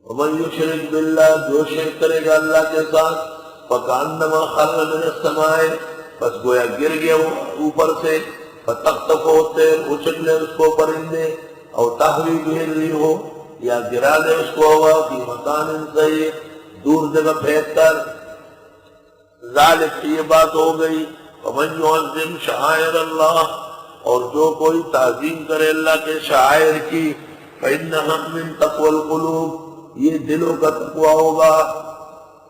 ومن یشرک باللہ، جو شرک کرے گا اللہ کے ساتھ، فکأنما خر من السماء، بس گویا گر گیا وہ اوپر سے، فتخطفہ الطیر، اچک لے اس کو پرندے، او تہوی بہ الريح، یا گرا دے اس کو ہوا، فی مکان صحیح، دور جگہ پھینک کر۔ ذالک، یہ بات ہو گئی۔ ومن یعظم شعائر اللہ، اور جو کوئی تعظیم کرے اللہ کے شعائر کی، فإنها من تقوى القلوب، یہ دلوں کا تقوی ہوگا۔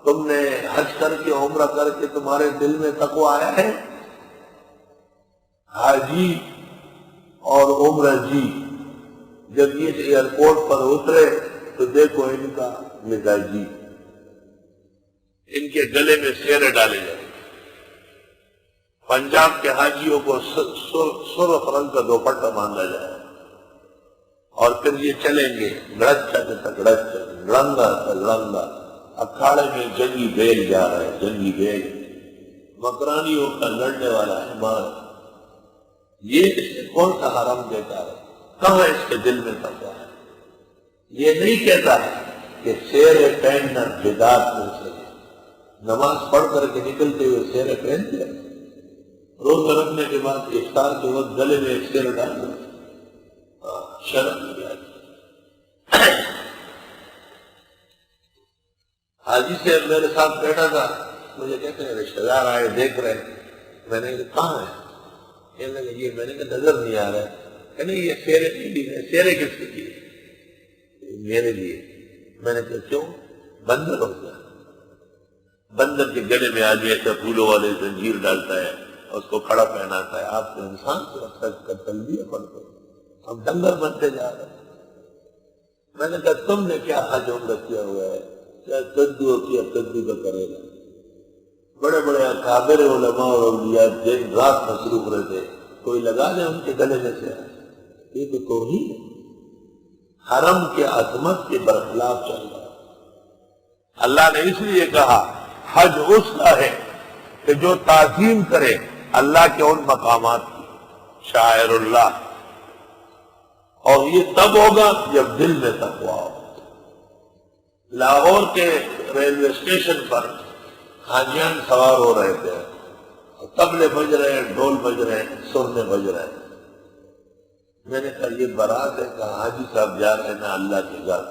تم نے حج کر کے عمرہ کر کے تمہارے دل میں تقوی آیا ہے؟ حاجی اور عمرہ جی جب یہ ایئرپورٹ پر اترے تو دیکھو ان کا مزاجی، ان کے گلے میں سیرے ڈالے جائیں۔ پنجاب کے حاجیوں کو سرخ رنگ کا دوپٹہ باندھا جائے اور پھر یہ چلیں گے گڑچا تک گڑچا، لنگا تک لنگا، اکھاڑے میں جنگی بیل جا رہا ہے، جنگی بیل مکرانیوں کا لڑنے والا ہے مار۔ یہ اس نے کون سا حرم دیتا ہے؟ کہاں اس کے دل میں تقویٰ ہے؟ یہ نہیں کہتا ہے کہ سیرے پہننا بدعت میں سے، نماز پڑھ کر کے نکلتے ہوئے سیرے پہنتے ہیں، روزہ رکھنے کے بعد افطار کے وقت گلے میں ایک سیرے ڈال دو، شرم نہیں آتی۔ حاجی سے میرے ساتھ بیٹھا تھا، مجھے کہتے ہیں رشتہ دار آئے دیکھ رہے ہیں، میں نے کہا کہاں ہے؟ کہنے لگے یہ، میں نے کہا نظر نہیں آ رہا ہے۔ کہنے یہ سیرے نہیں لیے، سیرے کس لیے؟ میرے لیے۔ میں نے کہا کیوں؟ بندر ہو گیا، بندر کے گلے میں آدمی ایسا پھولوں والے زنجیر ڈالتا ہے اور اس کو کھڑا پہناتا ہے، آپ کو انسان کو اکثر کا تلبیہ پڑھتے، ہم ڈنگر بنتے جا رہے ہیں۔ میں نے کہا تم نے کیا حج عمرہ کیا ہوا ہے؟ کیا کدو کیا، کدو کا کرے گا؟ بڑے بڑے اکابر علماء اور اولیاء دن رات مصروف رہتے، کوئی لگا دے ان کے گلے میں سے، یہ تو توہین ہے، حرم کے عظمت کے برخلاف چل رہا ہے۔ اللہ نے اس لیے کہا حج اس کا ہے کہ جو تعظیم کرے اللہ کے ان مقامات کی، شاعر اللہ، اور یہ تب ہوگا جب دل میں تقویٰ ہو۔ لاہور کے ریلوے اسٹیشن پر حاجیان سوار ہو رہے تھے، طبلے بج رہے ہیں، ڈھول بج رہے ہیں، سرنے بج رہے ہیں۔ میں نے کہا یہ بارات ہے، کہا حاجی صاحب جا رہے ہیں نا اللہ کے گھر۔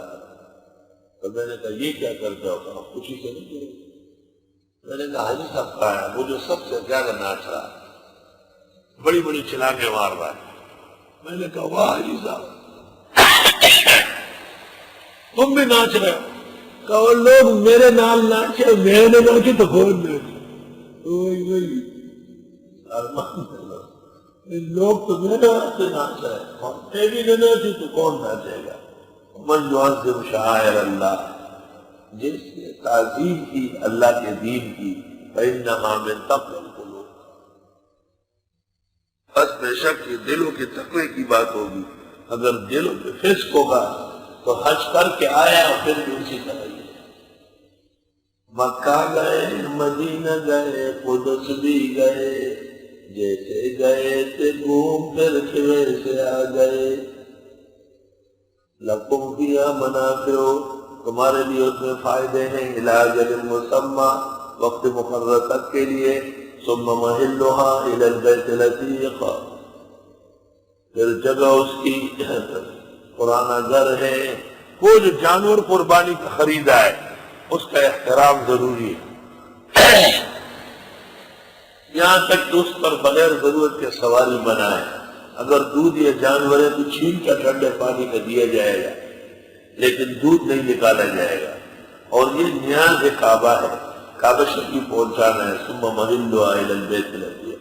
تو میں نے کہا یہ کیا کرتے ہو؟ کہا خوشی سے نہیں کرے۔ میں نے کہا حاجی صاحب کہا ہے وہ جو سب سے زیادہ ناچ رہا ہے، بڑی بڑی چھلانگیں مار رہا ہے۔ میں نے کہا واہ حاجی صاحب تم بھی ناچ رہے ہو؟ کہ وہ لوگ میرے نال ناچے، میں نے ناچے تو کون ناچے؟ وہی لوگ تو میرے ہاتھ سے ناچ رہے ہیں اور تیری نے ناچی تو کون ناچے گا؟ من یعظم شعائر اللہ، جس نے تعظیم کی اللہ کے دین کی، فإنها من تقوى القلوب، بس بے شک یہ دلوں کے تقوی کی بات ہوگی۔ اگر دلوں پہ فسق ہوگا تو حج کر کے آیا پھر بھی اسی طرح ہی ہے۔ مکہ گئے، مدینہ گئے، قدس بھی گئے، جیسے گئے تھے گھوم پھر کے ویسے آ گئے۔ لکم فیہا منافع، تمہارے لیے اس میں فائدے ہیں، الی اجل مسمی، وقت مقرر تک کے لیے، ثم محلھا الی البیت العتیق، پھر جگہ اس کی پرانا گھر ہے۔ وہ جو جانور قربانی کا خریدا ہے اس کا احترام ضروری ہے، یہاں تک کہ اس پر بغیر ضرورت کے سواری بنائے۔ اگر دودھ یا جانور ہے تو چھین کر ٹھنڈے پانی کا دیا جائے گا، لیکن دودھ نہیں نکالا جائے گا۔ اور یہ نیاز کعبہ ہے، کعبہ شریف پہنچانا ہے، ثم محلھا الی البیت العتیق۔